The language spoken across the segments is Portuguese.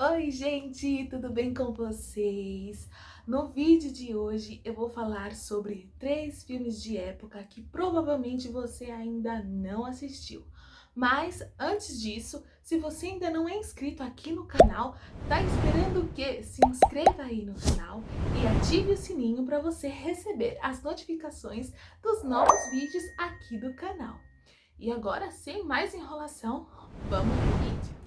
Oi, gente, tudo bem com vocês? No vídeo de hoje eu vou falar sobre 3 filmes de época que provavelmente você ainda não assistiu. Mas antes disso, se você ainda não é inscrito aqui no canal, tá esperando o quê? Se inscreva aí no canal e ative o sininho para você receber as notificações dos novos vídeos aqui do canal. E agora, sem mais enrolação, vamos pro vídeo.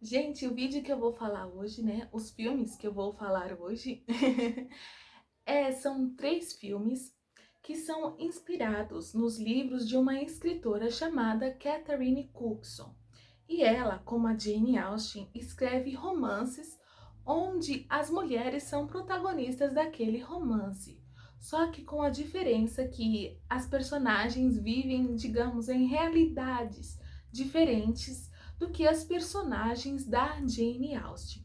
Gente, o vídeo que eu vou falar hoje, né? Os filmes que eu vou falar hoje são 3 filmes que são inspirados nos livros de uma escritora chamada Catherine Cookson. E ela, como a Jane Austen, escreve romances onde as mulheres são protagonistas daquele romance. Só que com a diferença que as personagens vivem, digamos, em realidades diferentes do que as personagens da Jane Austen.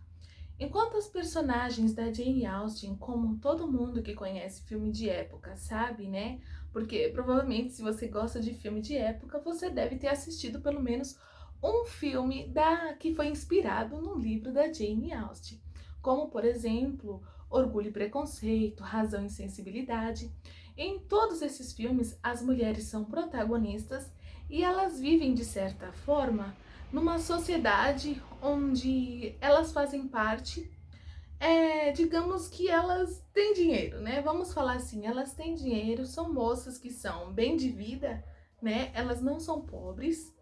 Enquanto as personagens da Jane Austen, como todo mundo que conhece filme de época sabe, né? Porque provavelmente se você gosta de filme de época, você deve ter assistido pelo menos um filme que foi inspirado no livro da Jane Austen. Como, por exemplo, Orgulho e Preconceito, Razão e Sensibilidade. Em todos esses filmes, as mulheres são protagonistas e elas vivem, de certa forma, numa sociedade onde elas fazem parte, digamos que elas têm dinheiro, né? Vamos falar assim, elas têm dinheiro, são moças que são bem de vida, né? Elas não são pobres,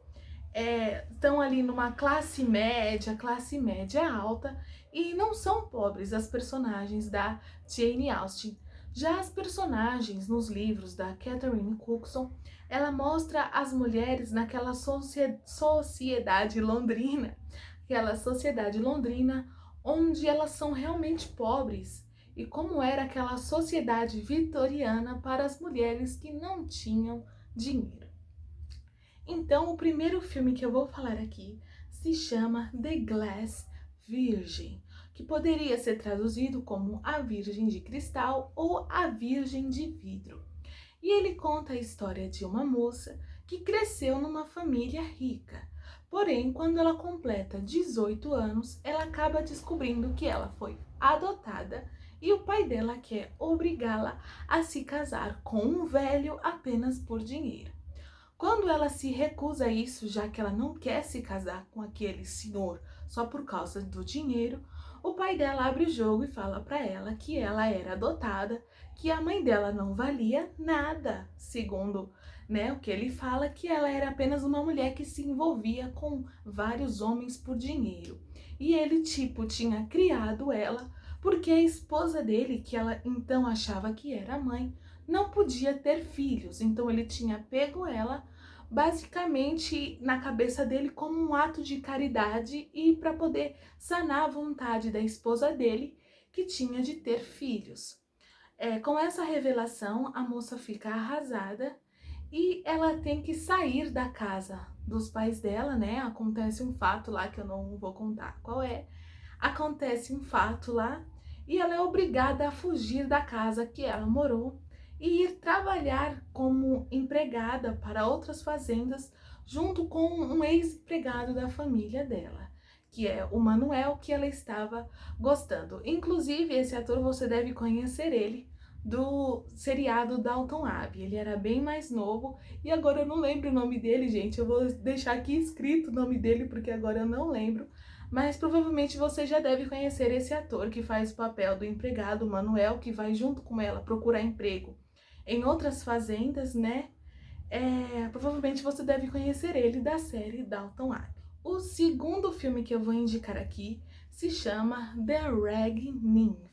estão ali numa classe média alta, e não são pobres as personagens da Jane Austen. Já as personagens nos livros da Catherine Cookson, ela mostra as mulheres naquela sociedade londrina, onde elas são realmente pobres, e como era aquela sociedade vitoriana para as mulheres que não tinham dinheiro. Então, o primeiro filme que eu vou falar aqui se chama The Glass Virgin, que poderia ser traduzido como A Virgem de Cristal ou A Virgem de Vidro. E ele conta a história de uma moça que cresceu numa família rica. Porém, quando ela completa 18 anos, ela acaba descobrindo que ela foi adotada e o pai dela quer obrigá-la a se casar com um velho apenas por dinheiro. Quando ela se recusa a isso, já que ela não quer se casar com aquele senhor só por causa do dinheiro, o pai dela abre o jogo e fala para ela que ela era adotada, que a mãe dela não valia nada, segundo, né, o que ele fala, que ela era apenas uma mulher que se envolvia com vários homens por dinheiro. E ele, tipo, tinha criado ela porque a esposa dele, que ela então achava que era mãe, não podia ter filhos, então ele tinha pego ela basicamente na cabeça dele como um ato de caridade e para poder sanar a vontade da esposa dele, que tinha de ter filhos. Com essa revelação, a moça fica arrasada e ela tem que sair da casa dos pais dela, né? Acontece um fato lá que eu não vou contar qual é. Acontece um fato lá e ela é obrigada a fugir da casa que ela morou e ir trabalhar como empregada para outras fazendas junto com um ex-empregado da família dela, que é o Manuel, que ela estava gostando. Inclusive, esse ator você deve conhecer ele do seriado Downton Abbey. Ele era bem mais novo e agora eu não lembro o nome dele, gente. Eu vou deixar aqui escrito o nome dele porque agora eu não lembro. Mas provavelmente você já deve conhecer esse ator que faz o papel do empregado Manuel, que vai junto com ela procurar emprego em outras fazendas, né? Provavelmente você deve conhecer ele da série Downton Abbey. O segundo filme que eu vou indicar aqui se chama The Rag Nymph,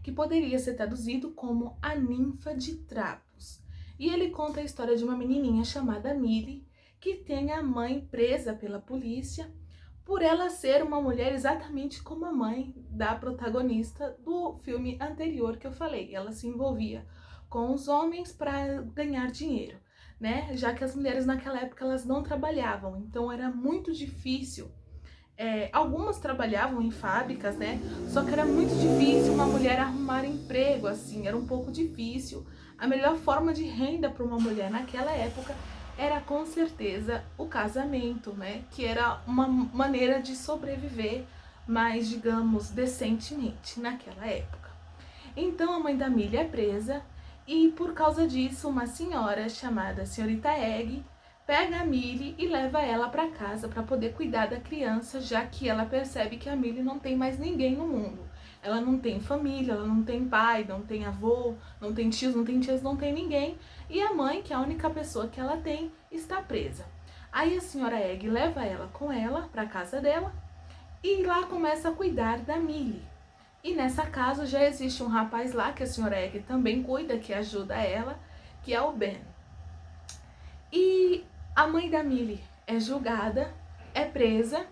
que poderia ser traduzido como A Ninfa de Trapos. E ele conta a história de uma menininha chamada Millie, que tem a mãe presa pela polícia por ela ser uma mulher exatamente como a mãe da protagonista do filme anterior que eu falei. Ela se envolvia com os homens para ganhar dinheiro, né? Já que as mulheres naquela época elas não trabalhavam, então era muito difícil. Algumas trabalhavam em fábricas, né? Só que era muito difícil uma mulher arrumar emprego, assim, era um pouco difícil. A melhor forma de renda para uma mulher naquela época era com certeza o casamento, né? Que era uma maneira de sobreviver mais, digamos, decentemente naquela época. Então a mãe da Millie é presa e por causa disso uma senhora chamada Senhorita Egg pega a Millie e leva ela para casa para poder cuidar da criança, já que ela percebe que a Millie não tem mais ninguém no mundo. Ela não tem família, ela não tem pai, não tem avô, não tem tios, não tem tias, não tem ninguém. E a mãe, que é a única pessoa que ela tem, está presa. Aí a senhora Egg leva ela com ela para casa dela e lá começa a cuidar da Millie. E nessa casa já existe um rapaz lá que a senhora Egg também cuida, que ajuda ela, que é o Ben. E a mãe da Millie é julgada, é presa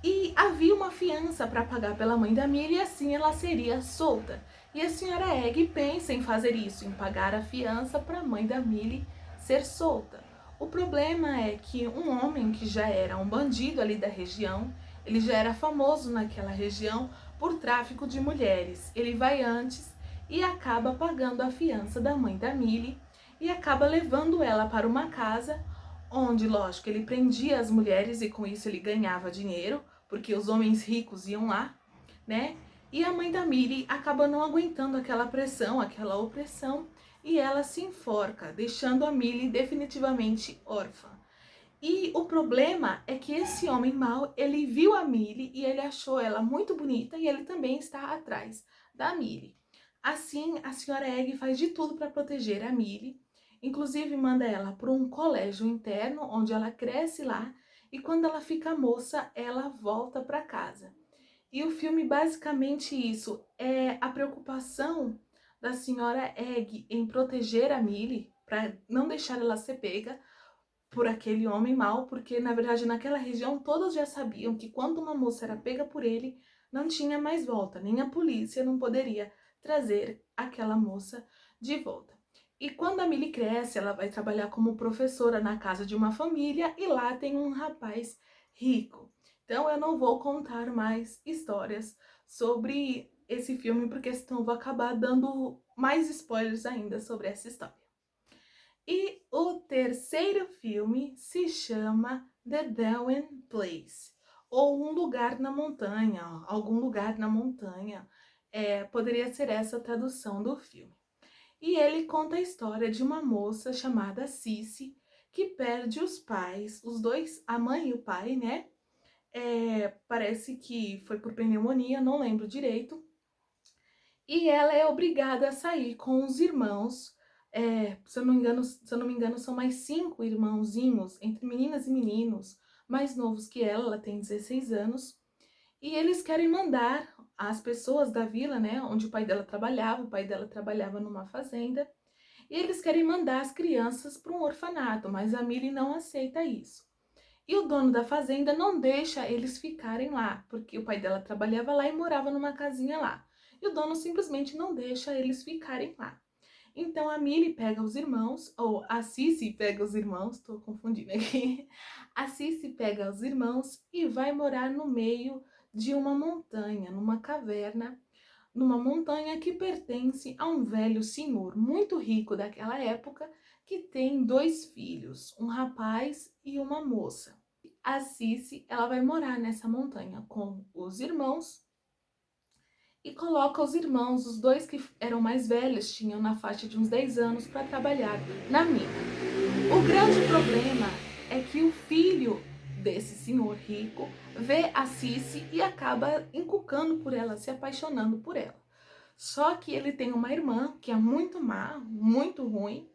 e havia uma fiança para pagar pela mãe da Millie e assim ela seria solta. E a senhora Egg pensa em fazer isso, em pagar a fiança para a mãe da Millie ser solta. O problema é que um homem que já era um bandido ali da região, ele já era famoso naquela região por tráfico de mulheres. Ele vai antes e acaba pagando a fiança da mãe da Millie e acaba levando ela para uma casa onde, lógico, ele prendia as mulheres e com isso ele ganhava dinheiro, porque os homens ricos iam lá, né? E a mãe da Millie acaba não aguentando aquela pressão, aquela opressão, e ela se enforca, deixando a Millie definitivamente órfã. E o problema é que esse homem mau, ele viu a Millie e ele achou ela muito bonita e ele também está atrás da Millie. Assim, a senhora Egg faz de tudo para proteger a Millie, inclusive manda ela para um colégio interno, onde ela cresce lá, e quando ela fica moça, ela volta para casa. E o filme basicamente isso, é a preocupação da senhora Egg em proteger a Millie, para não deixar ela ser pega por aquele homem mau, porque na verdade naquela região todos já sabiam que quando uma moça era pega por ele, não tinha mais volta, nem a polícia não poderia trazer aquela moça de volta. E quando a Millie cresce, ela vai trabalhar como professora na casa de uma família e lá tem um rapaz rico. Então eu não vou contar mais histórias sobre esse filme, porque senão eu vou acabar dando mais spoilers ainda sobre essa história. E o terceiro filme se chama The Darwin Place, ou Um Lugar na Montanha, Algum Lugar na Montanha. Poderia ser essa a tradução do filme. E ele conta a história de uma moça chamada Cici, que perde os pais, os dois, a mãe e o pai, né? Parece que foi por pneumonia, não lembro direito. E ela é obrigada a sair com os irmãos. Se eu não me engano, são mais 5 irmãozinhos, entre meninas e meninos, mais novos que ela tem 16 anos. E eles querem mandar as pessoas da vila, né, onde o pai dela trabalhava numa fazenda, e eles querem mandar as crianças para um orfanato, mas a Millie não aceita isso. E o dono da fazenda não deixa eles ficarem lá, porque o pai dela trabalhava lá e morava numa casinha lá. E o dono simplesmente não deixa eles ficarem lá. Então a Millie pega os irmãos, ou a Cici pega os irmãos, tô confundindo aqui. A Cici pega os irmãos e vai morar no meio de uma montanha, numa caverna, numa montanha que pertence a um velho senhor muito rico daquela época, que tem 2 filhos, um rapaz e uma moça. A Cici, ela vai morar nessa montanha com os irmãos e coloca os irmãos, os 2 que eram mais velhos, tinham na faixa de uns 10 anos, para trabalhar na mina. O grande problema é que o filho desse senhor rico vê a Cici e acaba encucando por ela, se apaixonando por ela. Só que ele tem uma irmã que é muito má, muito ruim,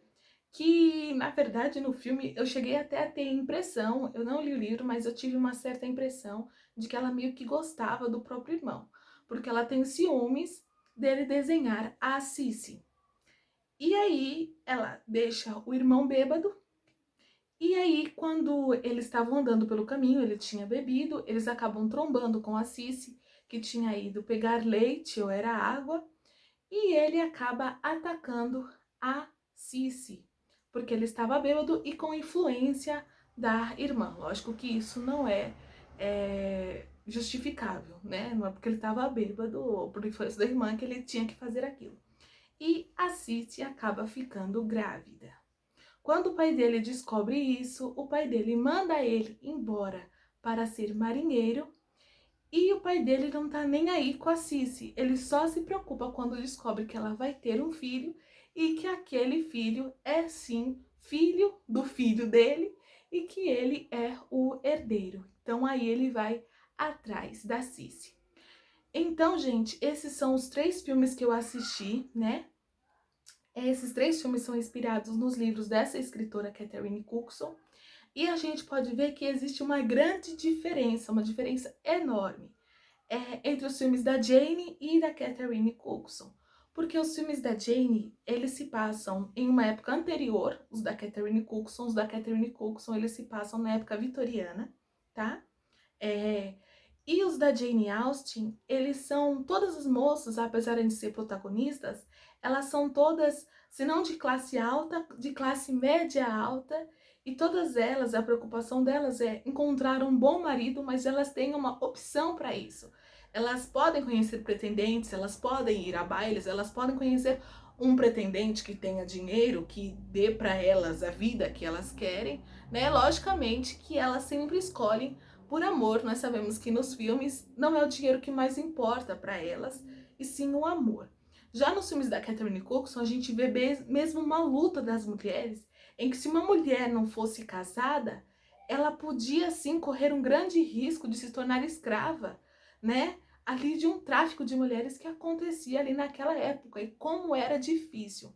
que na verdade no filme eu cheguei até a ter impressão, eu não li o livro, mas eu tive uma certa impressão de que ela meio que gostava do próprio irmão, porque ela tem ciúmes dele desenhar a Cici. E aí ela deixa o irmão bêbado, e aí quando eles estavam andando pelo caminho, ele tinha bebido, eles acabam trombando com a Cici, que tinha ido pegar leite ou era água, e ele acaba atacando a Cici, porque ele estava bêbado e com influência da irmã. Lógico que isso não é justificável, né? Não é porque ele estava bêbado ou por influência da irmã que ele tinha que fazer aquilo. E a Cici acaba ficando grávida. Quando o pai dele descobre isso, o pai dele manda ele embora para ser marinheiro. E o pai dele não tá nem aí com a Cici. Ele só se preocupa quando descobre que ela vai ter um filho e que aquele filho é sim filho do filho dele e que ele é o herdeiro. Então aí ele vai atrás da Cici. Então, gente, esses são os 3 filmes que eu assisti, né? Esses 3 filmes são inspirados nos livros dessa escritora Catherine Cookson. E a gente pode ver que existe uma grande diferença, uma diferença enorme entre os filmes da Jane e da Catherine Cookson. Porque os filmes da Jane, eles se passam em uma época anterior, os da Catherine Cookson. Os da Catherine Cookson, eles se passam na época vitoriana, tá? E os da Jane Austen, eles são, todas as moças, apesar de ser protagonistas, elas são todas, se não de classe alta, de classe média alta, e todas elas, a preocupação delas é encontrar um bom marido, mas elas têm uma opção para isso. Elas podem conhecer pretendentes, elas podem ir a bailes, elas podem conhecer um pretendente que tenha dinheiro, que dê para elas a vida que elas querem, né? Logicamente que elas sempre escolhem por amor. Nós sabemos que nos filmes não é o dinheiro que mais importa para elas, e sim o amor. Já nos filmes da Catherine Cookson, a gente vê mesmo uma luta das mulheres, em que se uma mulher não fosse casada, ela podia sim correr um grande risco de se tornar escrava, né? Ali de um tráfico de mulheres que acontecia ali naquela época, e como era difícil.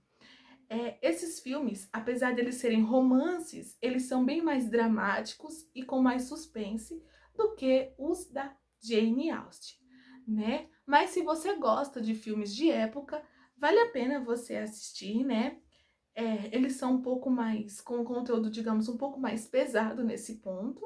Esses filmes, apesar de eles serem romances, eles são bem mais dramáticos e com mais suspense do que os da Jane Austen, né? Mas se você gosta de filmes de época, vale a pena você assistir, né? Eles são um pouco mais, com conteúdo, digamos, um pouco mais pesado nesse ponto,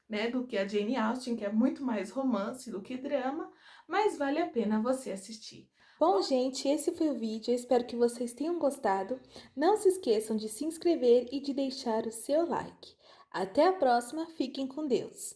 né? Do que a Jane Austen, que é muito mais romance do que drama, mas vale a pena você assistir. Bom, gente, esse foi o vídeo. Eu espero que vocês tenham gostado. Não se esqueçam de se inscrever e de deixar o seu like. Até a próxima. Fiquem com Deus.